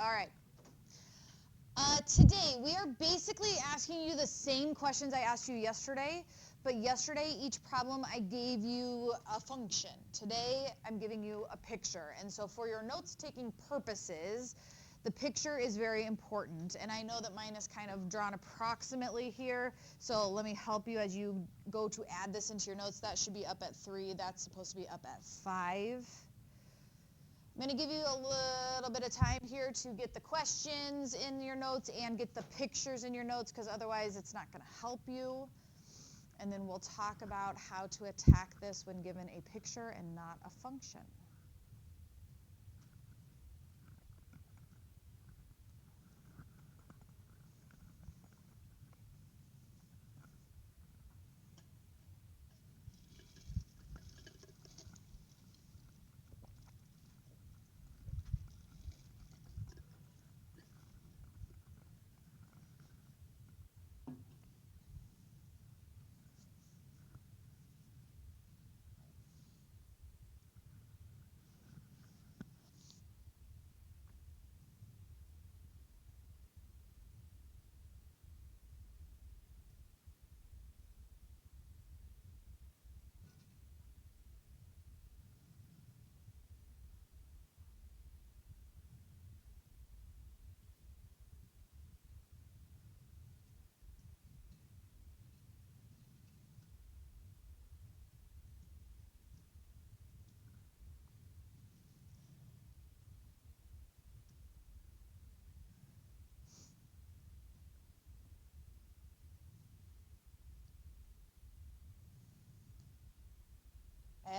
All right. Today, we are basically asking you the same questions I asked you yesterday, but yesterday, each problem I gave you a function. Today, I'm giving you a picture. And so for your notes-taking purposes, the picture is very important. And I know that mine is kind of drawn approximately here, so let me help you as you go to add this into your notes. That should be up at 3. That's supposed to be up at 5. I'm going to give you a little bit of time here to get the questions in your notes and get the pictures in your notes, because otherwise it's not going to help you. And then we'll talk about how to attack this when given a picture and not a function.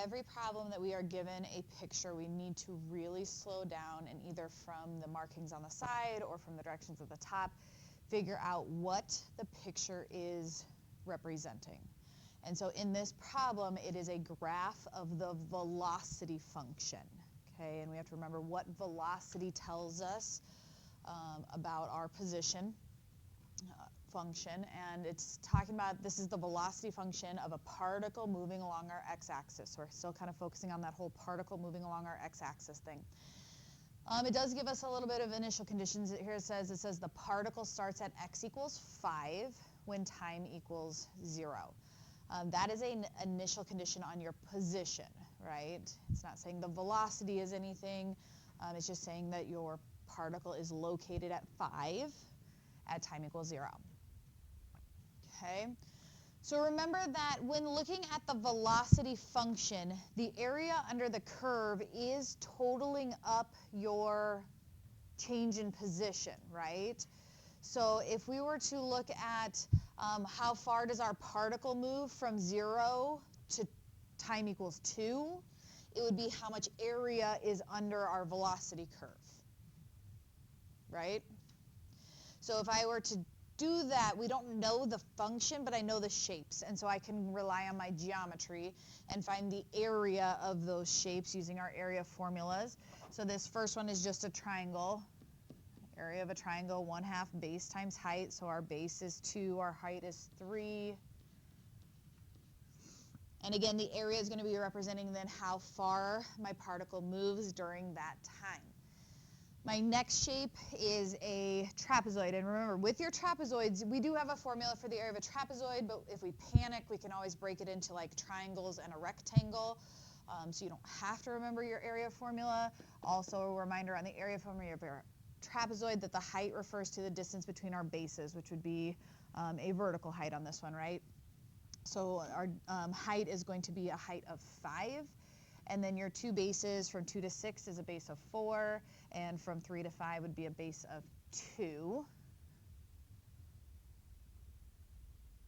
Every problem that we are given a picture, we need to really slow down and either from the markings on the side or from the directions at the top, figure out what the picture is representing. And so in this problem, it is a graph of the velocity function. Okay, and we have to remember what velocity tells us about our position function, and it's talking about this is the velocity function of a particle moving along our x-axis. So we're still kind of focusing on that whole particle moving along our x-axis thing. It does give us a little bit of initial conditions. Here it says the particle starts at x equals 5 when time equals 0. That is an initial condition on your position, right? It's not saying the velocity is anything. It's just saying that your particle is located at 5 at time equals 0. Okay, so remember that when looking at the velocity function, the area under the curve is totaling up your change in position, right? So if we were to look at how far does our particle move from 0 to time equals 2, it would be how much area is under our velocity curve, right? So if I were to do that, we don't know the function, but I know the shapes. And so I can rely on my geometry and find the area of those shapes using our area formulas. So this first one is just a triangle. Area of a triangle, 1/2 base times height. So our base is 2, our height is 3. And again, the area is going to be representing then how far my particle moves during that time. My next shape is a trapezoid. And remember, with your trapezoids, we do have a formula for the area of a trapezoid, but if we panic, we can always break it into like triangles and a rectangle. So you don't have to remember your area formula. Also, a reminder on the area formula of your trapezoid that the height refers to the distance between our bases, which would be a vertical height on this one, right? So our height is going to be a height of 5. And then your two bases from 2 to 6 is a base of 4, and from 3 to 5 would be a base of 2.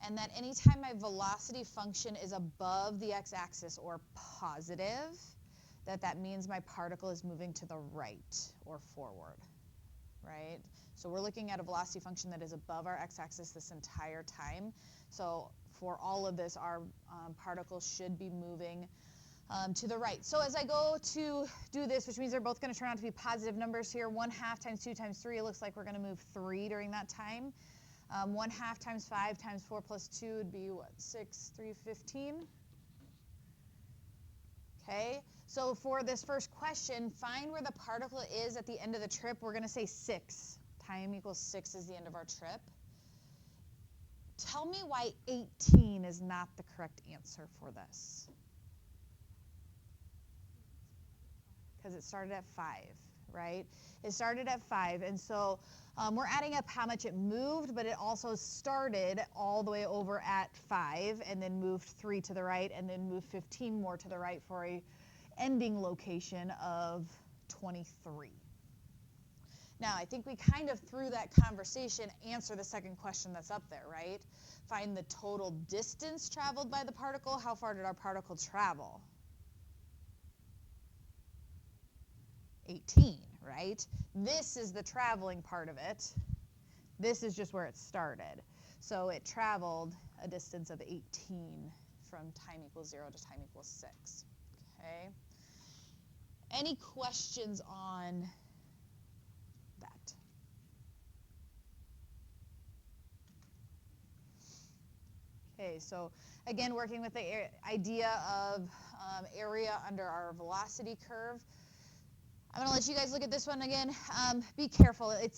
And that anytime my velocity function is above the x-axis or positive, that means my particle is moving to the right or forward, right? So we're looking at a velocity function that is above our x-axis this entire time. So for all of this, our particle should be moving to the right. So as I go to do this, which means they're both going to turn out to be positive numbers here, 1/2 times 2 times 3, it looks like we're going to move 3 during that time. 1/2 times 5 times 4 plus 2 would be, what, 6, 3, 15? Okay, So for this first question, find where the particle is at the end of the trip. We're going to say 6. Time equals 6 is the end of our trip. Tell me why 18 is not the correct answer for this. Because it started at 5, right? It started at 5, and so we're adding up how much it moved, but it also started all the way over at 5, and then moved 3 to the right, and then moved 15 more to the right for a ending location of 23. Now, I think we kind of, through that conversation, answer the second question that's up there, right? Find the total distance traveled by the particle. How far did our particle travel? 18, right? This is the traveling part of it. This is just where it started. So it traveled a distance of 18 from time equals 0 to time equals 6. Okay? Any questions on that? Okay, so again, working with the idea of area under our velocity curve. I'm going to let you guys look at this one again. Be careful. It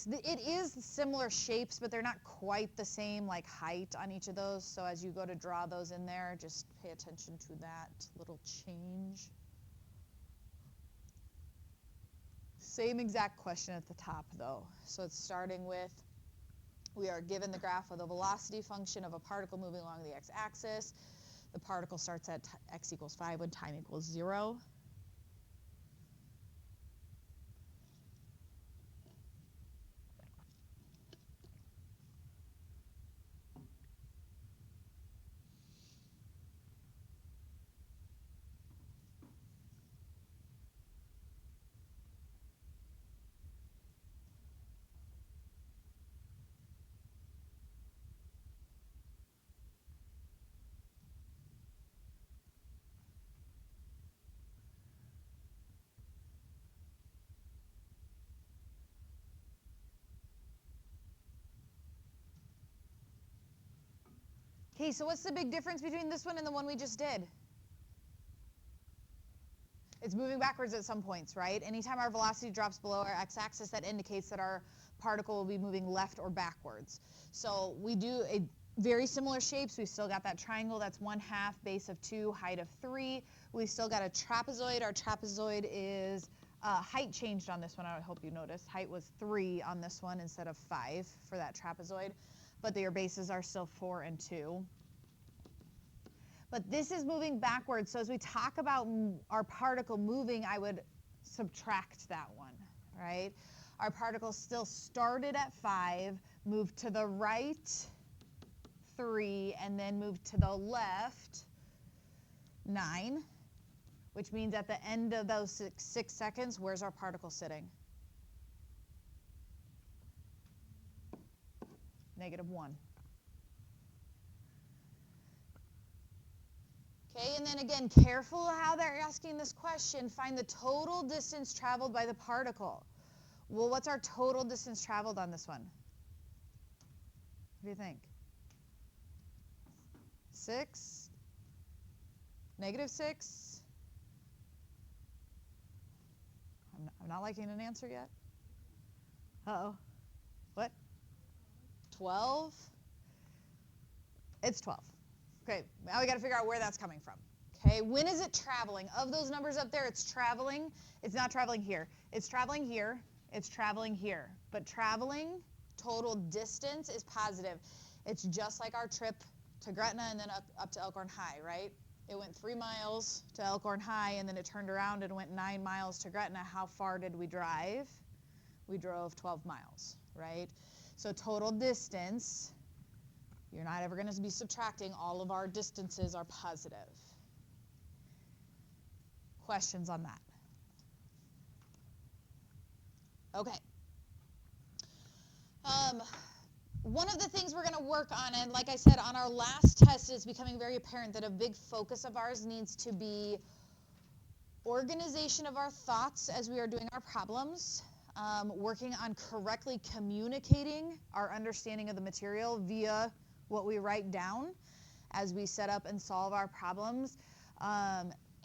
is similar shapes, but they're not quite the same like height on each of those. So as you go to draw those in there, just pay attention to that little change. Same exact question at the top, though. So it's starting with, we are given the graph of the velocity function of a particle moving along the x-axis. The particle starts at x equals 5 when time equals 0. Okay, so what's the big difference between this one and the one we just did? It's moving backwards at some points, right? Anytime our velocity drops below our x-axis, that indicates that our particle will be moving left or backwards. So we do a very similar shapes. We've still got that triangle. That's 1/2, base of 2, height of 3. We've still got a trapezoid. Our trapezoid is height changed on this one. I hope you noticed. Height was 3 on this one instead of 5 for that trapezoid. But their bases are still 4 and 2. But this is moving backwards. So as we talk about our particle moving, I would subtract that one, right? Our particle still started at 5, moved to the right 3, and then moved to the left 9, which means at the end of those 6 seconds, where's our particle sitting? -1. Okay, and then again, careful how they're asking this question. Find the total distance traveled by the particle. Well, what's our total distance traveled on this one? What do you think? 6? -6? I'm not liking an answer yet. Uh-oh. What? 12? It's 12. Okay, now we got to figure out where that's coming from. Okay, when is it traveling? Of those numbers up there, it's traveling. It's not traveling here. It's traveling here. It's traveling here. But traveling, total distance is positive. It's just like our trip to Gretna and then up to Elkhorn High, right? It went 3 miles to Elkhorn High, and then it turned around and went 9 miles to Gretna. How far did we drive? We drove 12 miles, right? So total distance, you're not ever going to be subtracting. All of our distances are positive. Questions on that? Okay. One of the things we're going to work on, and like I said, on our last test, it's becoming very apparent that a big focus of ours needs to be organization of our thoughts as we are doing our problems, working on correctly communicating our understanding of the material via what we write down as we set up and solve our problems,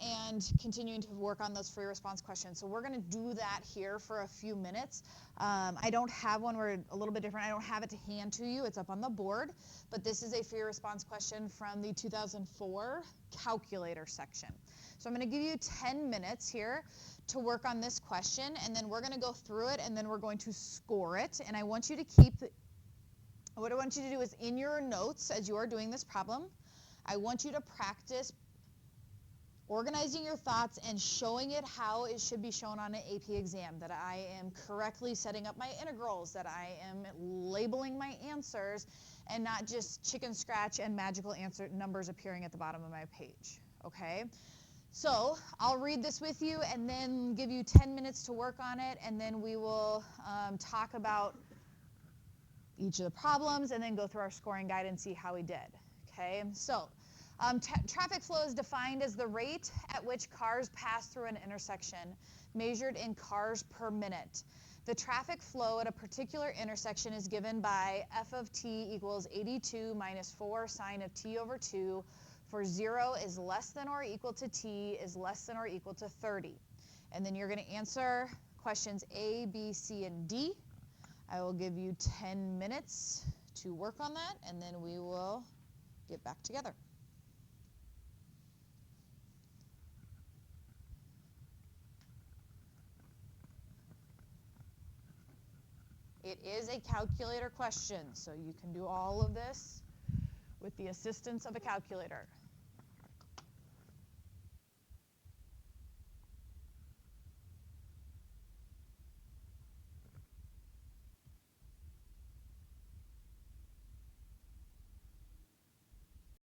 and continuing to work on those free response questions. So we're going to do that here for a few minutes. I don't have one. We're a little bit different. I don't have it to hand to you. It's up on the board. But this is a free response question from the 2004 calculator section. So I'm going to give you 10 minutes here to work on this question, and then we're going to go through it, and then we're going to score it. And I want you to keep, what I want you to do is in your notes as you are doing this problem, I want you to practice organizing your thoughts and showing it how it should be shown on an AP exam, that I am correctly setting up my integrals, that I am labeling my answers, and not just chicken scratch and magical answer numbers appearing at the bottom of my page, okay? So I'll read this with you and then give you 10 minutes to work on it, and then we will talk about each of the problems and then go through our scoring guide and see how we did, okay? So traffic flow is defined as the rate at which cars pass through an intersection, measured in cars per minute. The traffic flow at a particular intersection is given by f of t equals 82 minus 4 sine of t over 2, for 0 is less than or equal to t is less than or equal to 30. And then you're going to answer questions A, B, C, and D. I will give you 10 minutes to work on that, and then we will get back together. It is a calculator question, so you can do all of this with the assistance of a calculator.